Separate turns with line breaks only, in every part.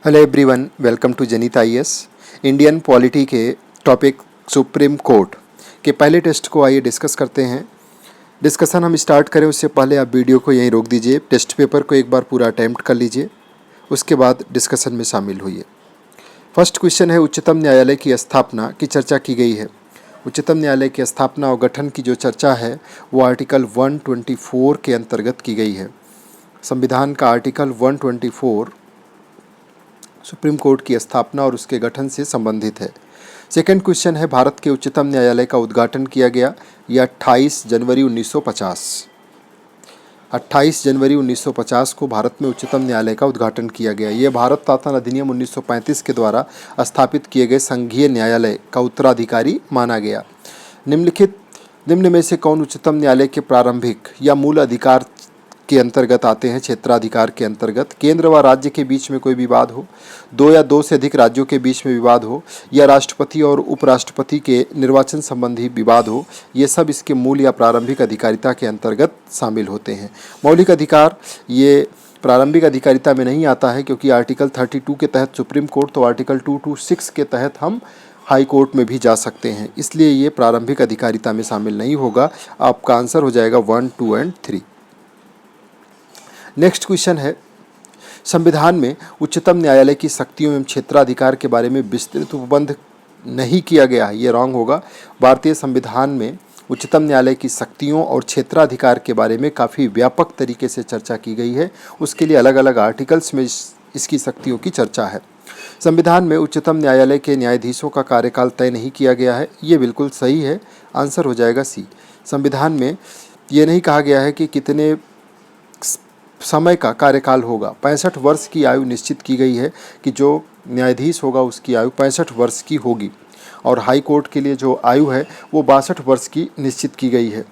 Hello everyone, welcome to जनित IAS. Indian polity के topic supreme court के पहले टेस्ट को आइए डिस्कस करते हैं। डिस्कशन हम स्टार्ट करें उससे पहले आप वीडियो को यहीं रोक दीजिए, टेस्ट पेपर को एक बार पूरा अटैम्प्ट कर लीजिए, उसके बाद डिस्कशन में शामिल होइए। फर्स्ट क्वेश्चन है, उच्चतम न्यायालय की स्थापना की चर्चा की गई है। उच्चतम न्यायालय की स्थापना और गठन की जो चर्चा है वो आर्टिकल 124 के अंतर्गत की गई है। संविधान का आर्टिकल 124 सुप्रीम कोर्ट की स्थापना और उसके गठन से संबंधित है। सेकंड क्वेश्चन है, भारत के उच्चतम न्यायालय का उद्घाटन किया गया यह 28 जनवरी 1950। 28 जनवरी 1950 को भारत में उच्चतम न्यायालय का उद्घाटन किया गया। ये भारत शासन अधिनियम 1935 के द्वारा स्थापित किए गए संघीय न्यायालय का उत्तराधिकारी माना गया। निम्न में से कौन उच्चतम न्यायालय के प्रारंभिक या मूल अधिकार के अंतर्गत आते हैं? क्षेत्राधिकार के अंतर्गत केंद्र व राज्य के बीच में कोई विवाद हो, दो या दो से अधिक राज्यों के बीच में विवाद हो, या राष्ट्रपति और उपराष्ट्रपति के निर्वाचन संबंधी विवाद हो, ये सब इसके मूल या प्रारंभिक अधिकारिता के अंतर्गत शामिल होते हैं। मौलिक अधिकार ये प्रारंभिक अधिकारिता में नहीं आता है, क्योंकि आर्टिकल 32 के तहत सुप्रीम कोर्ट तो आर्टिकल 226 के तहत हम हाई कोर्ट में भी जा सकते हैं, इसलिए ये प्रारंभिक अधिकारिता में शामिल नहीं होगा। आपका आंसर हो जाएगा 1, 2 एंड 3। नेक्स्ट क्वेश्चन है, संविधान में उच्चतम न्यायालय की शक्तियों एवं क्षेत्राधिकार के बारे में विस्तृत उपबंध नहीं किया गया है, ये रॉन्ग होगा। भारतीय संविधान में उच्चतम न्यायालय की शक्तियों और क्षेत्राधिकार के बारे में काफ़ी व्यापक तरीके से चर्चा की गई है। उसके लिए अलग अलग आर्टिकल्स में इसकी शक्तियों की चर्चा है। संविधान में उच्चतम न्यायालय के न्यायाधीशों का कार्यकाल तय नहीं किया गया है, ये बिल्कुल सही है। आंसर हो जाएगा सी। संविधान में ये नहीं कहा गया है कि कितने समय का कार्यकाल होगा। 65 वर्ष की आयु निश्चित की गई है कि जो न्यायाधीश होगा उसकी आयु 65 वर्ष की होगी, और हाई कोर्ट के लिए जो आयु है वो 62 वर्ष की निश्चित की गई है।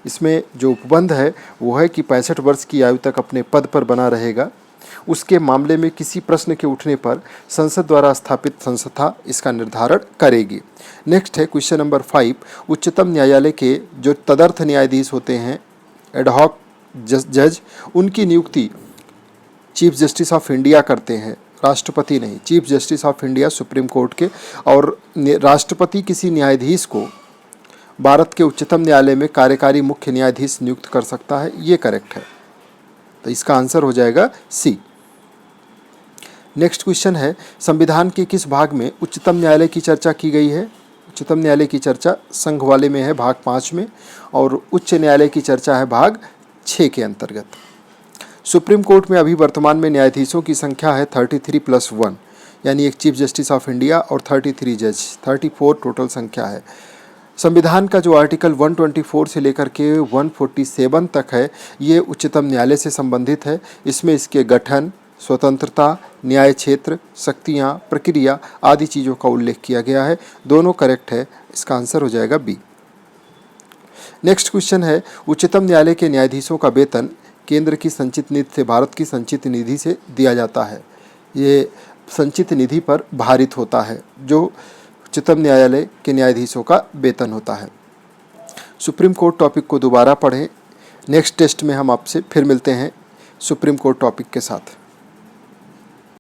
इसमें जो उपबंध है वो है कि 65 वर्ष की आयु तक अपने पद पर बना रहेगा। उसके मामले में किसी प्रश्न के उठने पर संसद द्वारा स्थापित संस्था इसका निर्धारण करेगी। नेक्स्ट है क्वेश्चन नंबर 5, उच्चतम न्यायालय के जो तदर्थ न्यायाधीश होते हैं एडहॉक जज, उनकी नियुक्ति चीफ जस्टिस ऑफ इंडिया करते हैं, राष्ट्रपति नहीं। Chief justice of India supreme court के, और राष्ट्रपति किसी न्यायाधीश को भारत के उच्चतम न्यायालय में कार्यकारी मुख्य न्यायाधीश नियुक्त कर सकता है, ये करेक्ट है। तो इसका आंसर हो जाएगा सी। नेक्स्ट क्वेश्चन है, संविधान के किस भाग में उच्चतम न्यायालय की चर्चा की गई है? उच्चतम न्यायालय की चर्चा संघ वाले में है, भाग 5 में, और उच्च न्यायालय की चर्चा है भाग 6 के अंतर्गत। सुप्रीम कोर्ट में अभी वर्तमान में न्यायाधीशों की संख्या है 33+1, यानी एक चीफ जस्टिस ऑफ इंडिया और 33 जज, 34 टोटल संख्या है। संविधान का जो आर्टिकल 124 से लेकर के 147 तक है ये उच्चतम न्यायालय से संबंधित है। इसमें इसके गठन, स्वतंत्रता, न्याय क्षेत्र, शक्तियाँ, प्रक्रिया आदि चीज़ों का उल्लेख किया गया है। दोनों करेक्ट है, इसका आंसर हो जाएगा बी। नेक्स्ट क्वेश्चन है, उच्चतम न्यायालय के न्यायाधीशों का वेतन केंद्र की संचित निधि से, भारत की संचित निधि से दिया जाता है। ये संचित निधि पर भारित होता है जो उच्चतम न्यायालय के न्यायाधीशों का वेतन होता है। सुप्रीम कोर्ट टॉपिक को दोबारा पढ़ें। नेक्स्ट टेस्ट में हम आपसे फिर मिलते हैं सुप्रीम कोर्ट टॉपिक के साथ।